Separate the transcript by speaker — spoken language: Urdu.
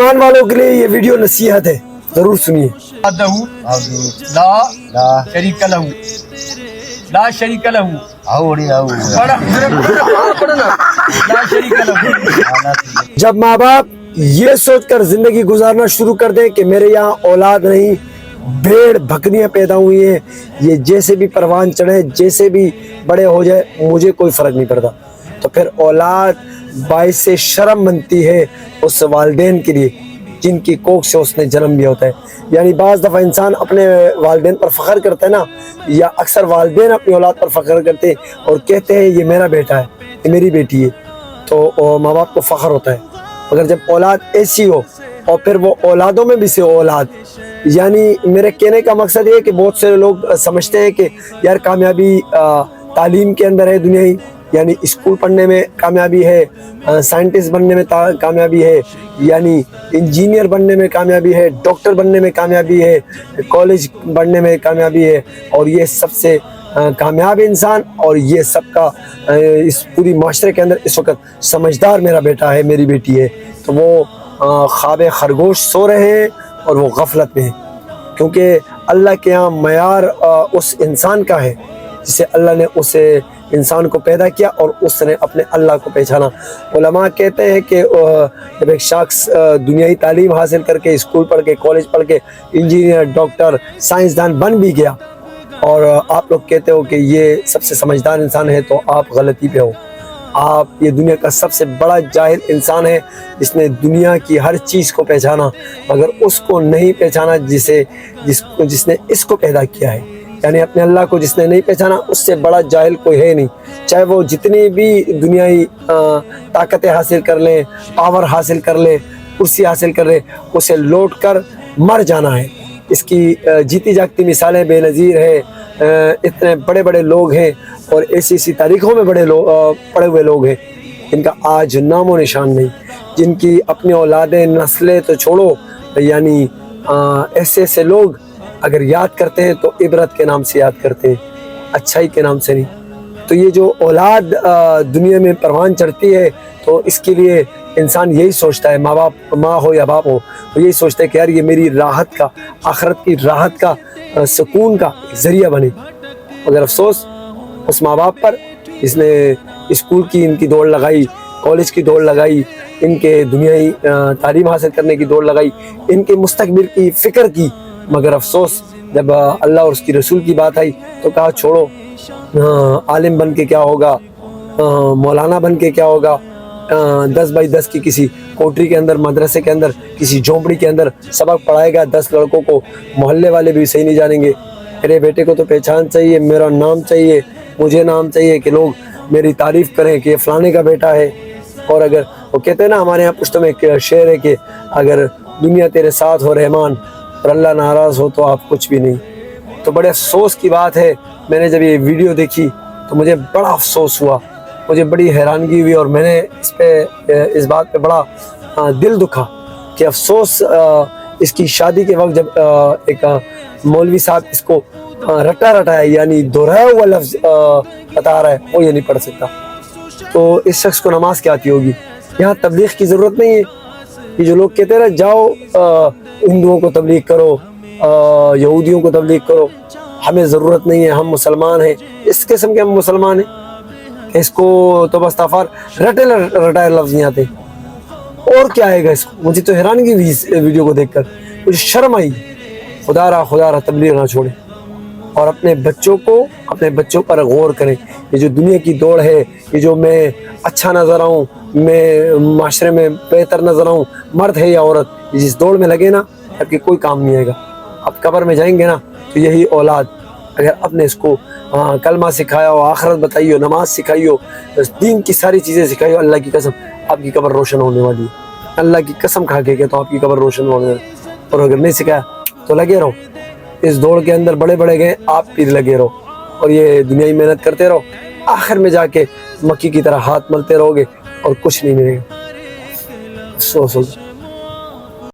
Speaker 1: ایمان والوں کے لیے یہ ویڈیو نصیحت ہے، ضرور سنیے۔
Speaker 2: لا شریک لہو
Speaker 1: جب ماں باپ یہ سوچ کر زندگی گزارنا شروع کر دیں کہ میرے یہاں اولاد نہیں، بھیڑ بکریاں پیدا ہوئی ہیں، یہ جیسے بھی پروان چڑھے، جیسے بھی بڑے ہو جائے، مجھے کوئی فرق نہیں پڑتا، تو پھر اولاد باعث شرم بنتی ہے اس والدین کے لیے جن کی کوکھ سے اس نے جنم لیا ہوتا ہے۔ یعنی بعض دفعہ انسان اپنے والدین پر فخر کرتا ہے نا، یا اکثر والدین اپنی اولاد پر فخر کرتے ہیں اور کہتے ہیں یہ میرا بیٹا ہے، یہ میری بیٹی ہے، تو ماں باپ کو فخر ہوتا ہے۔ مگر جب اولاد ایسی ہو اور پھر وہ اولادوں میں بھی سے اولاد، یعنی میرے کہنے کا مقصد یہ ہے کہ بہت سے لوگ سمجھتے ہیں کہ یار کامیابی تعلیم کے اندر ہے دنیائی، یعنی اسکول پڑھنے میں کامیابی ہے، سائنٹسٹ بننے میں کامیابی ہے، یعنی انجینئر بننے میں کامیابی ہے، ڈاکٹر بننے میں کامیابی ہے، کالج پڑھنے میں کامیابی ہے، اور یہ سب سے کامیاب انسان اور یہ سب کا اس پوری معاشرے کے اندر اس وقت سمجھدار میرا بیٹا ہے، میری بیٹی ہے، تو وہ خواب خرگوش سو رہے ہیں اور وہ غفلت میں ہیں، کیونکہ اللہ کے یہاں معیار اس انسان کا ہے جسے اللہ نے اسے انسان کو پیدا کیا اور اس نے اپنے اللہ کو پہچانا۔ علماء کہتے ہیں کہ جب ایک شخص دنیائی تعلیم حاصل کر کے، اسکول پڑھ کے، کالج پڑھ کے انجینئر، ڈاکٹر، سائنسدان بن بھی گیا اور آپ لوگ کہتے ہو کہ یہ سب سے سمجھدار انسان ہے، تو آپ غلطی پہ ہو۔ آپ یہ دنیا کا سب سے بڑا جاہل انسان ہے جس نے دنیا کی ہر چیز کو پہچانا مگر اس کو نہیں پہچانا جس نے اس کو پیدا کیا ہے، یعنی اپنے اللہ کو جس نے نہیں پہچانا، اس سے بڑا جاہل کوئی ہے نہیں، چاہے وہ جتنی بھی دنیائی طاقتیں حاصل کر لیں، پاور حاصل کر لیں، کرسی حاصل کر لیں، اسے لوٹ کر مر جانا ہے۔ اس کی جیتی جاگتی مثالیں بے نظیر ہے، اتنے بڑے بڑے لوگ ہیں اور ایسی تاریخوں میں پڑے ہوئے لوگ ہیں جن کا آج نام و نشان نہیں، جن کی اپنی اولادیں، نسلیں تو چھوڑو، یعنی ایسے لوگ اگر یاد کرتے ہیں تو عبرت کے نام سے یاد کرتے ہیں، اچھائی کے نام سے نہیں۔ تو یہ جو اولاد دنیا میں پروان چڑھتی ہے تو اس کے لیے انسان یہی سوچتا ہے، ماں ہو یا باپ ہو، وہ یہی سوچتا ہے کہ یار یہ میری راحت کا، آخرت کی راحت کا، سکون کا ذریعہ بنے۔ مگر افسوس اس ماں باپ پر جس نے اسکول کی ان کی دوڑ لگائی، کالج کی دوڑ لگائی، ان کے دنیائی تعلیم حاصل کرنے کی دوڑ لگائی، ان کے مستقبل کی فکر کی، مگر افسوس جب اللہ اور اس کی رسول کی بات آئی تو کہا چھوڑو، عالم بن کے کیا ہوگا، مولانا بن کے کیا ہوگا، 10 بائی 10 کی کسی کوٹری کے اندر، مدرسے کے اندر، کسی جھونپڑی کے اندر سبق پڑھائے گا 10 لڑکوں کو، محلے والے بھی صحیح نہیں جانیں گے۔ میرے بیٹے کو تو پہچان چاہیے، میرا نام چاہیے، مجھے نام چاہیے کہ لوگ میری تعریف کریں کہ یہ فلانے کا بیٹا ہے۔ اور اگر وہ کہتے ہیں نا، ہمارے یہاں پشتوں میں ایک شعر ہے کہ اگر دنیا تیرے ساتھ ہو رحمان اور اللہ ناراض ہو تو آپ کچھ بھی نہیں۔ تو بڑے افسوس کی بات ہے، میں نے جب یہ ویڈیو دیکھی تو مجھے بڑا افسوس ہوا، مجھے بڑی حیرانگی ہوئی، اور میں نے اس بات پہ بڑا دل دکھا کہ افسوس اس کی شادی کے وقت جب ایک مولوی صاحب اس کو رٹا ہے، یعنی دہرایا ہوا لفظ بتا رہا ہے، وہ یہ نہیں پڑھ سکتا، تو اس شخص کو نماز کیا آتی ہوگی؟ یہاں تبلیغ کی ضرورت نہیں ہے۔ یہ جو لوگ کہتے ہیں نا جاؤ ہندوؤں کو تبلیغ کرو، یہودیوں کو تبلیغ کرو، ہمیں ضرورت نہیں ہے، ہم مسلمان ہیں، اس قسم کے ہم مسلمان ہیں، اس کو تو بس تفار رٹائے لفظ نہیں آتے، اور کیا آئے گا اس کو؟ مجھے تو حیرانگی ہوئی اس ویڈیو کو دیکھ کر، مجھے شرم آئی۔ خدا را تبلیغ نہ چھوڑیں اور اپنے بچوں پر غور کریں۔ یہ جو دنیا کی دوڑ ہے، یہ جو میں اچھا نظر آؤں، میں معاشرے میں بہتر نظر آؤں، مرد ہے یا عورت، جس دوڑ میں لگے نا اب کہ کوئی کام نہیں آئے گا۔ اب قبر میں جائیں گے نا تو یہی اولاد اگر اپنے اس کو کلمہ سکھایا ہو، آخرت بتائی ہو، نماز سکھائی ہو، دین کی ساری چیزیں سکھائی ہو، اللہ کی قسم آپ کی قبر روشن ہونے والی ہے۔ اللہ کی قسم کھا کے تو آپ کی قبر روشن ہونے والی ہے۔ اور اگر نہیں سکھایا تو لگے رہو اس دوڑ کے اندر، بڑے گئے آپ پھر لگے رہو اور یہ دنیائی محنت کرتے رہو، آخر میں جا کے مکی کی طرح ہاتھ ملتے رہو گے اور کچھ نہیں ملے گا۔ افسوس ہوگا۔